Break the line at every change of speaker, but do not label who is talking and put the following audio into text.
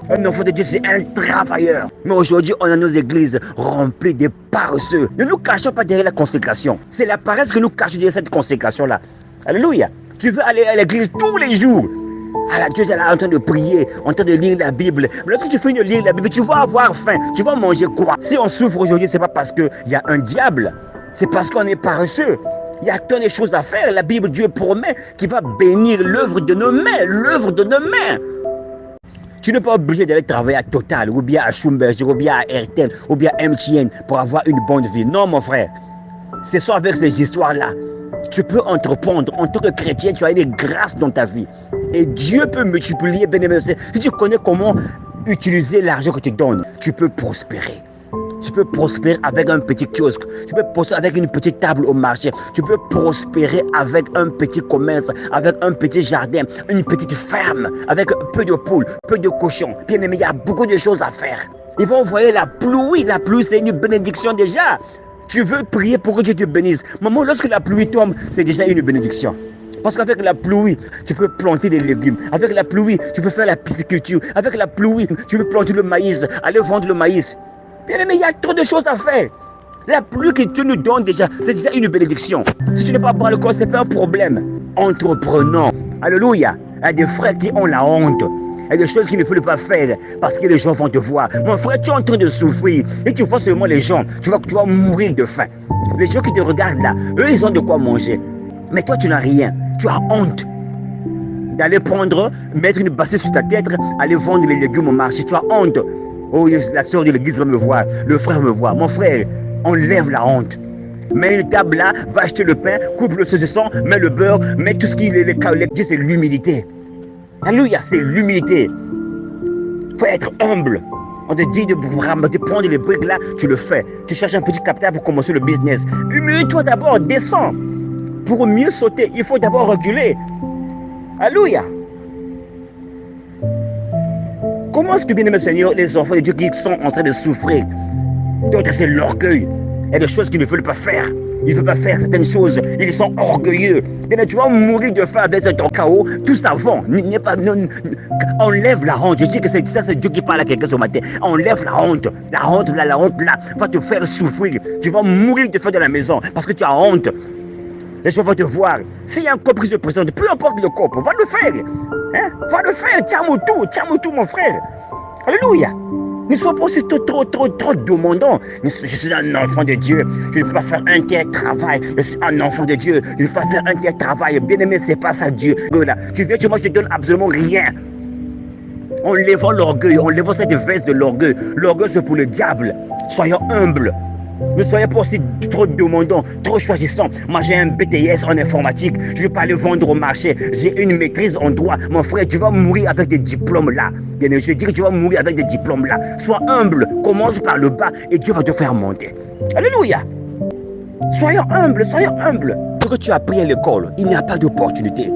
Un enfant de Dieu, c'est un travailleur. Mais aujourd'hui, on a nos églises remplies de paresseux. Ne nous cachons pas derrière la consécration. C'est la paresse que nous cachons derrière cette consécration-là. Alléluia. Tu veux aller à l'église tous les jours. Alors Dieu est là en train de prier, en train de lire la Bible. Mais lorsque tu finis de lire la Bible, tu vas avoir faim. Tu vas manger quoi? Si on souffre aujourd'hui, ce n'est pas parce qu'il y a un diable. C'est parce qu'on est paresseux. Il y a tant de choses à faire. La Bible, Dieu promet qu'il va bénir l'œuvre de nos mains. L'œuvre de nos mains. Tu n'es pas obligé d'aller travailler à Total, ou bien à Schumberger, ou bien à RTL, ou bien à MTN pour avoir une bonne vie. Non, mon frère. C'est ça avec ces histoires-là. Tu peux entreprendre. En tant que chrétien, tu as une grâce dans ta vie. Et Dieu peut multiplier, bien-aimé. Si tu connais comment utiliser l'argent que tu donnes, tu peux prospérer. Tu peux prospérer avec un petit kiosque. Tu peux prospérer avec une petite table au marché. Tu peux prospérer avec un petit commerce, avec un petit jardin, une petite ferme, avec peu de poules, peu de cochons. Bien aimé, il y a beaucoup de choses à faire. Ils vont envoyer la pluie. La pluie, c'est une bénédiction déjà. Tu veux prier pour que Dieu te bénisse. Maman, lorsque la pluie tombe, c'est déjà une bénédiction. Parce qu'avec la pluie, tu peux planter des légumes. Avec la pluie, tu peux faire la pisciculture. Avec la pluie, tu peux planter le maïs, aller vendre le maïs. Bien aimé, il y a trop de choses à faire. La pluie que Dieu nous donne déjà, c'est déjà une bénédiction. Si tu n'es pas bon à l'école, ce n'est pas un problème. Entreprenons. Alléluia. Il y a des frères qui ont la honte. Il y a des choses qu'il ne faut pas faire parce que les gens vont te voir. Mon frère, tu es en train de souffrir et tu vois seulement les gens. Tu vas mourir de faim. Les gens qui te regardent là, eux, ils ont de quoi manger. Mais toi, tu n'as rien. Tu as honte d'aller prendre, mettre une bassine sur ta tête, aller vendre les légumes au marché. Tu as honte. Oh, la soeur de l'église va me voir, le frère me voit. Mon frère, enlève la honte. Mets une table là, va acheter le pain, coupe le saucisson, mets le beurre, mets tout ce qui est les c'est l'humilité. Alléluia, c'est l'humilité. Il faut être humble. On te dit de prendre les briques là, tu le fais. Tu cherches un petit capital pour commencer le business. Humilie-toi d'abord, descends. Pour mieux sauter, il faut d'abord reculer. Alléluia. Comment est-ce que, bien-aimé Seigneur, les enfants de Dieu qui sont en train de souffrir, d'autres c'est l'orgueil. Il y a des choses qu'ils ne veulent pas faire. Ils ne veulent pas faire certaines choses. Ils sont orgueilleux. Bien, tu vas mourir de faim avec ton chaos. Tout ça va. Enlève la honte. Je dis que c'est ça, c'est Dieu qui parle à quelqu'un ce matin. Enlève la honte. La honte là va te faire souffrir. Tu vas mourir de faim dans la maison parce que tu as honte. Les gens vont te voir. S'il y a un corps qui se présente, peu importe le corps, va le faire. Hein? Va le faire. Tiens-moi tout, mon frère. Alléluia. Ne sois pas aussi trop demandant. Je suis un enfant de Dieu. Je ne peux pas faire un tel travail. Je suis un enfant de Dieu. Je ne peux pas faire un tel travail. Bien aimé, c'est pas ça Dieu. Tu viens chez moi, je te donne absolument rien. Enlevons l'orgueil. Enlevons cette veste de l'orgueil. L'orgueil, c'est pour le diable. Soyons humbles. Ne soyez pas aussi trop demandants, trop choisissants. Moi, j'ai un BTS en informatique. Je ne vais pas le vendre au marché. J'ai une maîtrise en droit. Mon frère, tu vas mourir avec des diplômes là. Bien, je dis que tu vas mourir avec des diplômes là. Sois humble. Commence par le bas et Dieu va te faire monter. Alléluia. Soyons humbles, soyons humbles. Quand tu as pris à l'école, il n'y a pas d'opportunité.